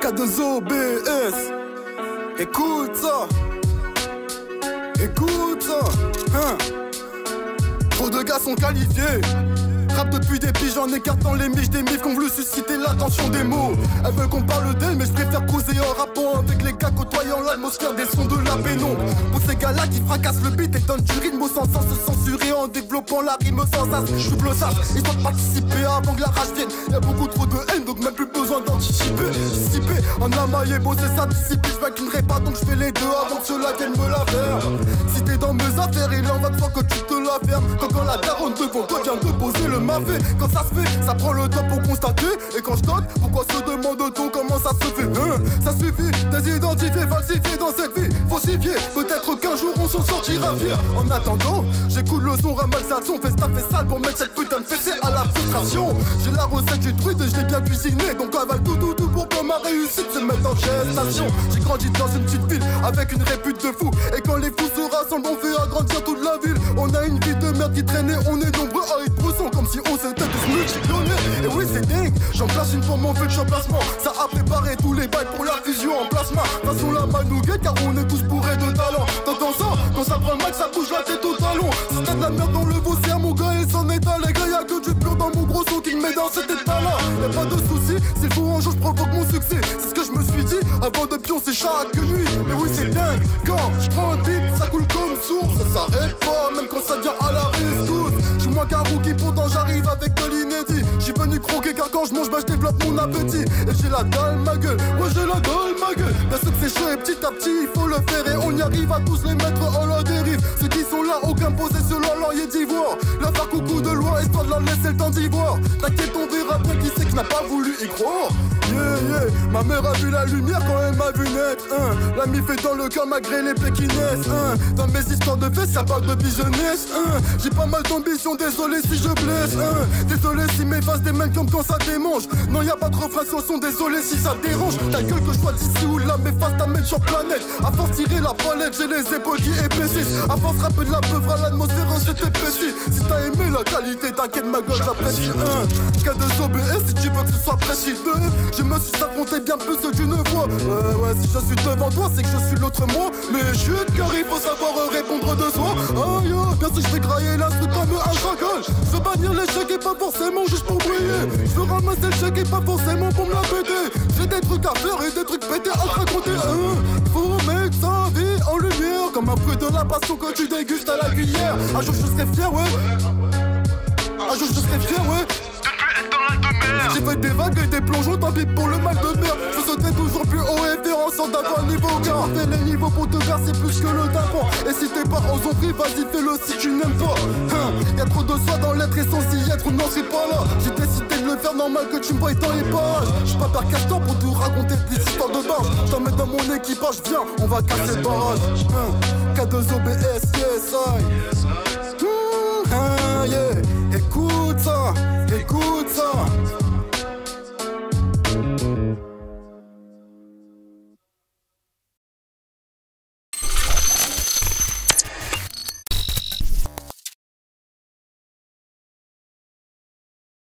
K2OBS. Écoute ça. Écoute ça. Hein. Trop de gars sont qualifiés. Rap depuis des piges en écartant les miches des mifs qui ont voulu susciter l'attention des mots. Elles veulent qu'on parle d'elles mais je préfère causer en rapport avec les gars côtoyant l'atmosphère des sons de la pénombre. Pour ces gars là qui fracassent le beat et donnent du rythme sans se censurer en développant la rime sans as. Double sas, ils doivent participer avant que la rage vienne. Y'a beaucoup trop de haine donc même plus besoin d'anticiper. Dissiper, en amaillé, bosser ça, dissiper. Je m'inclinerai pas donc je fais les deux avant que ceux-là viennent me la faire. Si t'es dans mes affaires il en va de toi que tu te la fermes. Quand la daronne devant toi vient de poser le mavé. Quand ça se fait, ça prend le temps pour constater. Et quand je donne, pourquoi se demande-t-on comment ça se fait Ça suffit d'identifier, falsifier dans cette vie. Falsifier, peut-être qu'un jour on s'en sortira fier. En attendant, j'écoute le son, ramasse le son, fais sale pour mettre cette putain de fessée à la frustration. J'ai la recette du truc et je l'ai bien cuisiné. Donc avale tout pour que ma réussite se mette en gestation. J'ai grandi dans une petite ville avec une répute de fou. Et quand les fous se rassemblent, on fait agrandir toute la ville. On a une vie de merde qui traîne et on est nombreux à être bressons comme si on s'était tous multipillonnés. Et oui c'est dingue, j'en place une pour mon futur placement. Ça a préparé tous les bails pour la fusion en plasma. Façon la manouguette car on est tous bourrés de talent. T'entends ça, quand ça prend le max ça bouge la tête au talon. Si t'as de la merde dans le c'est à mon gars et son état. Les gars y'a que du pur dans mon gros son qui me met dans cet état là. Y'a pas de soucis, s'il faut un jour je provoque mon succès. C'est ce que je me suis dit avant de pioncer chaque nuit. Mais oui c'est dingue, quand je prends un beat ça coule comme source. Ça s'arrête pas même quand ça vient à la rescousse. J'suis moins qu'un rookie pourtant j'arrive avec de l'inédit. J'suis venu croquer car quand je mange je développe mon appétit. Et j'ai la dalle ma gueule, ouais j'ai la dalle ma gueule. Bien sûr que c'est chaud et petit à petit il faut le faire. Et on y arrive à tous les mettre en la dérive. Ceux qui sont là aucun posé sur leur laurier d'ivoire. La faire coucou de loin histoire de la laisser le temps d'y voir. T'inquiète on verra bien qui c'est qui n'a pas voulu y croire. Yeah, ma mère a vu la lumière quand elle m'a vu naître. La mif est dans le cœur malgré les plaies qui naissent. Dans mes histoires de fesses, ça parle de vie jeunesse. J'ai pas mal d'ambition, désolé si je blesse. Désolé si mes faces des mains comme quand ça démange. Non y'a pas de refrain sur son, désolé si ça dérange. Ta gueule que je sois d'ici ou là, mes faces t'amènent sur planète. À force tirer la palette, j'ai les épaules qui épaississent. À force rapper de la peuvre à l'atmosphère, c'était précis. Si t'as aimé la qualité, t'inquiète ma gueule, j'apprécie. K2OBS si tu veux que ce soit précis. Je me suis affronté bien plus d'une fois. Ouais, si je suis devant toi, c'est que je suis l'autre moi. Mais chut, car il faut savoir répondre de soi. Aïe, bien sûr, je vais grailler l'instru comme un chacal. Je veux bannir l'échec et pas forcément juste pour briller. Je veux ramasser le chèque et pas forcément pour me la péter. J'ai des trucs à faire et des trucs pétés à te raconter. Faut mettre sa vie en lumière, comme un fruit de la passion que tu dégustes à la cuillère. Un jour je serai fier, ouais. Un jour je serai fier, ouais. J'ai fait des vagues et des plongeons, tant pis pour le mal de mer. Je sautais toujours plus haut et faire en sorte d'avoir un niveau car fais les niveaux pour te faire c'est plus que le tapant. Et si t'es pas en zombie, vas-y fais-le si tu n'aimes pas. Y'a trop de soi dans l'être et sans y être, non c'est pas là. J'ai décidé de le faire normal que tu me voies dans les pages. J'suis pas par castor pour te raconter des histoires de barge. J't'en mets dans mon équipage, viens, on va casser le barrage. K2OBS, yes I. Yeah. Écoute ça, écoute ça.